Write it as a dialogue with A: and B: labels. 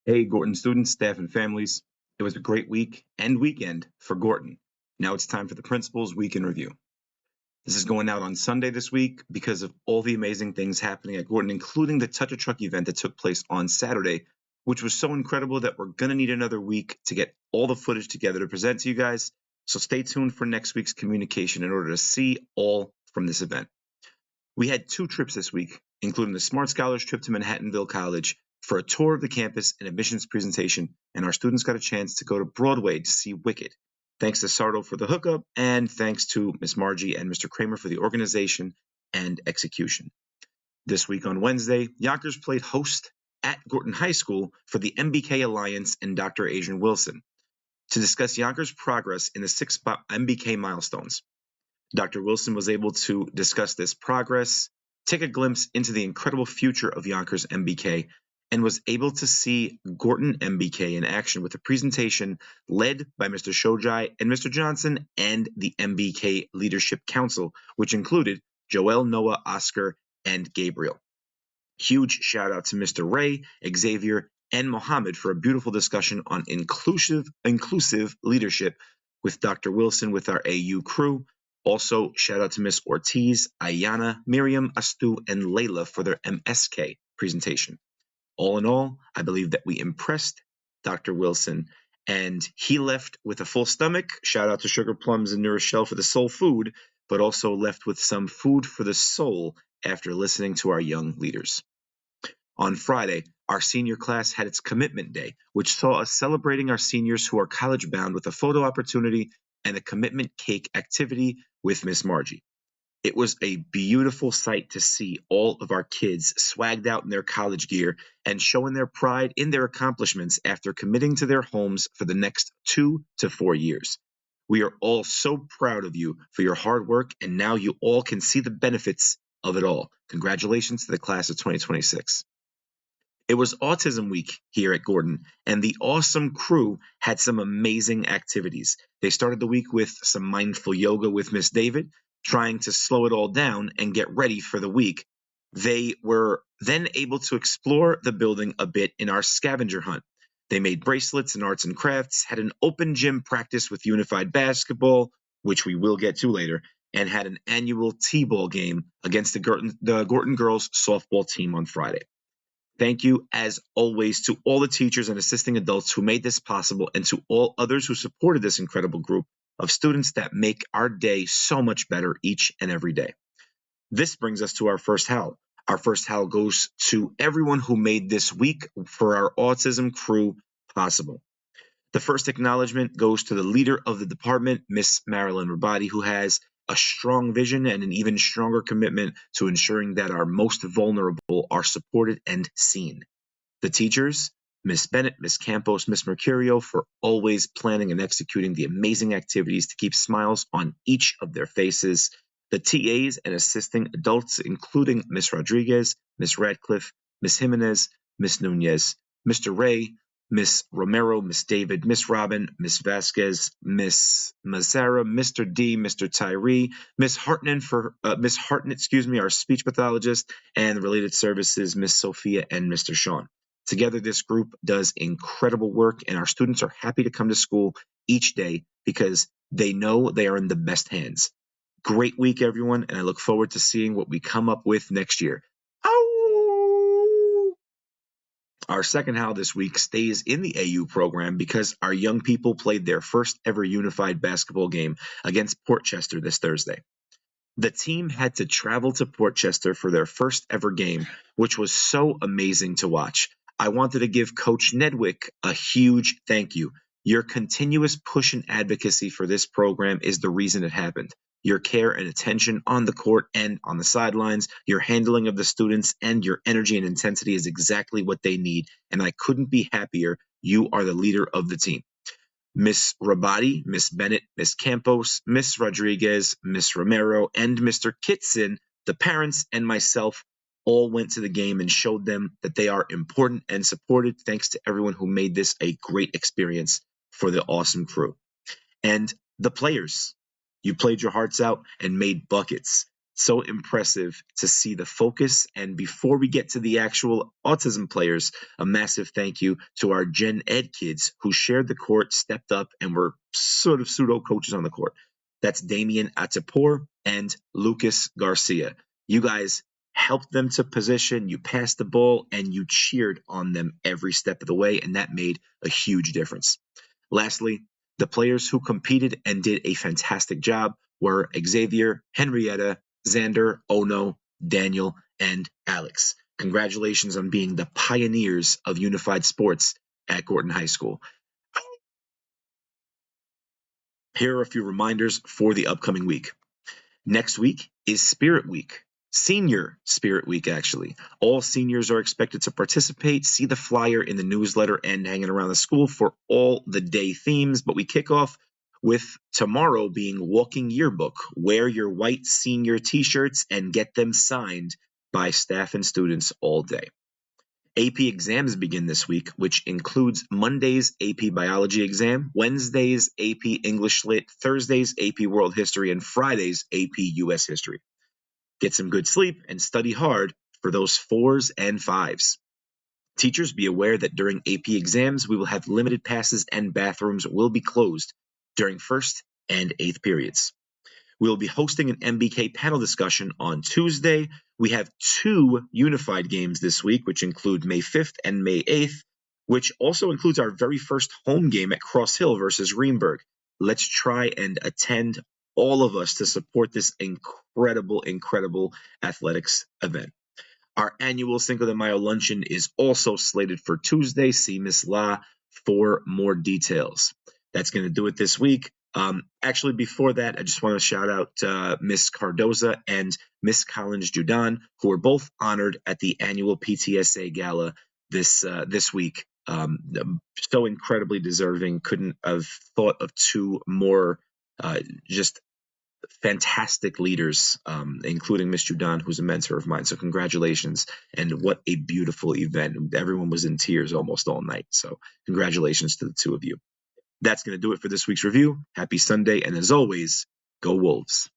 A: Hey, Gorton students, staff, and families. It was a great week and weekend for Gorton. Now it's time for the principal's week in review. This is going out on Sunday this week because of all the amazing things happening at Gorton, including the Touch a Truck event that took place on Saturday, which was so incredible that we're going to need another week to get all the footage together to present to you guys. So stay tuned for next week's communication in order to see all from this event. We had 2 trips this week, including the Smart Scholars trip to Manhattanville College for a tour of the campus and admissions presentation, and our students got a chance to go to Broadway to see Wicked. Thanks to Sardo for the hookup, and thanks to Miss Margie and Mr. Kramer for the organization and execution. This week on Wednesday, Yonkers played host at Gorton High School for the MBK Alliance and Dr. Adrian Wilson to discuss Yonkers' progress in the 6 MBK milestones. Dr. Wilson was able to discuss this progress, take a glimpse into the incredible future of Yonkers MBK, and was able to see Gorton MBK in action with a presentation led by Mr. Shojai and Mr. Johnson and the MBK Leadership Council, which included Joel, Noah, Oscar, and Gabriel. Huge shout out to Mr. Ray, Xavier, and Mohammed for a beautiful discussion on inclusive leadership with Dr. Wilson with our AU crew. Also, shout out to Miss Ortiz, Ayana, Miriam, Astu, and Layla for their MSK presentation. All in all, I believe that we impressed Dr. Wilson, and he left with a full stomach. Shout out to Sugar Plums and New Rochelle for the soul food, but also left with some food for the soul after listening to our young leaders. On Friday, our senior class had its commitment day, which saw us celebrating our seniors who are college bound with a photo opportunity and a commitment cake activity with Miss Margie. It was a beautiful sight to see all of our kids swagged out in their college gear and showing their pride in their accomplishments after committing to their homes for the next 2 to 4 years. We are all so proud of you for your hard work, and now you all can see the benefits of it all. Congratulations to the class of 2026. It was Autism Week here at Gorton, and the awesome crew had some amazing activities. They started the week with some mindful yoga with Miss David, trying to slow it all down and get ready for the week. They were then able to explore the building a bit in our scavenger hunt. They made bracelets and arts and crafts, had an open gym practice with unified basketball, which we will get to later, and had an annual T-ball game against the Gorton girls softball team on Friday. Thank you, as always, to all the teachers and assisting adults who made this possible, and to all others who supported this incredible group of students that make our day so much better each and every day. This brings us to our first howl. Our first howl goes to everyone who made this week for our autism crew possible. The first acknowledgement goes to the leader of the department, Miss Marilyn Rabati, who has a strong vision and an even stronger commitment to ensuring that our most vulnerable are supported and seen. The teachers, Miss Bennett, Miss Campos, Miss Mercurio, for always planning and executing the amazing activities to keep smiles on each of their faces. The TAs and assisting adults, including Miss Rodriguez, Miss Radcliffe, Miss Jimenez, Miss Nunez, Mr. Ray, Miss Romero, Miss David, Miss Robin, Miss Vasquez, Miss Mazzara, Mr. D, Mr. Tyree, Miss Hartnett Miss Hartnett, our speech pathologist, and related services, Miss Sophia and Mr. Sean. Together, this group does incredible work, and our students are happy to come to school each day because they know they are in the best hands. Great week, everyone, and I look forward to seeing what we come up with next year. Our second howl this week stays in the AU program because our young people played their first ever unified basketball game against Portchester this Thursday. The team had to travel to Portchester for their first ever game, which was so amazing to watch. I wanted to give Coach Nedwick a huge thank you. Your continuous push and advocacy for this program is the reason it happened. Your care and attention on the court and on the sidelines, your handling of the students, and your energy and intensity is exactly what they need, and I couldn't be happier. You are the leader of the team. Miss Rabati, Miss Bennett, Miss Campos, Miss Rodriguez, Miss Romero, and Mr. Kitson, the parents and myself, all went to the game and showed them that they are important and supported. Thanks to everyone who made this a great experience for the awesome crew. And the players, you played your hearts out and made buckets. So impressive to see the focus. And before we get to the actual autism players, a massive thank you to our Gen Ed kids who shared the court, stepped up, and were sort of pseudo coaches on the court. That's Damian Atapor and Lucas Garcia. You guys helped them to position, you passed the ball, and you cheered on them every step of the way, and that made a huge difference. Lastly, the players who competed and did a fantastic job were Xavier, Henrietta, Xander, Ono, Daniel, and Alex. Congratulations on being the pioneers of unified sports at Gorton High School. Here are a few reminders for the upcoming week. Next week is Spirit Week. Senior Spirit Week, actually. All seniors are expected to participate. See the flyer in the newsletter and hanging around the school for all the day themes. But we kick off with tomorrow being Walking Yearbook. Wear your white senior t-shirts and get them signed by staff and students all day. AP exams begin this week, which includes Monday's AP Biology exam, Wednesday's AP English Lit, Thursday's AP World History, and Friday's AP US History. Get some good sleep and study hard for those 4s and 5s. Teachers, be aware that during AP exams, we will have limited passes and bathrooms will be closed during 1st and 8th periods. We will be hosting an MBK panel discussion on Tuesday. We have 2 unified games this week, which include May 5th and May 8th, which also includes our very first home game at Cross Hill versus Reenburg. Let's try and attend, all of us, to support this incredible athletics event. Our annual Cinco de Mayo luncheon is also slated for Tuesday. See Miss La for more details. That's going to do it this week. Actually, before that, I just want to shout out Miss Cardoza and Miss Collins Judan, who were both honored at the annual PTSA Gala this week. So incredibly deserving. Couldn't have thought of 2 more just fantastic leaders, including Miss Judan, who's a mentor of mine. So congratulations, and what a beautiful event. Everyone was in tears almost all night. So congratulations to the 2 of you. That's going to do it for this week's review. Happy Sunday, and as always, go Wolves.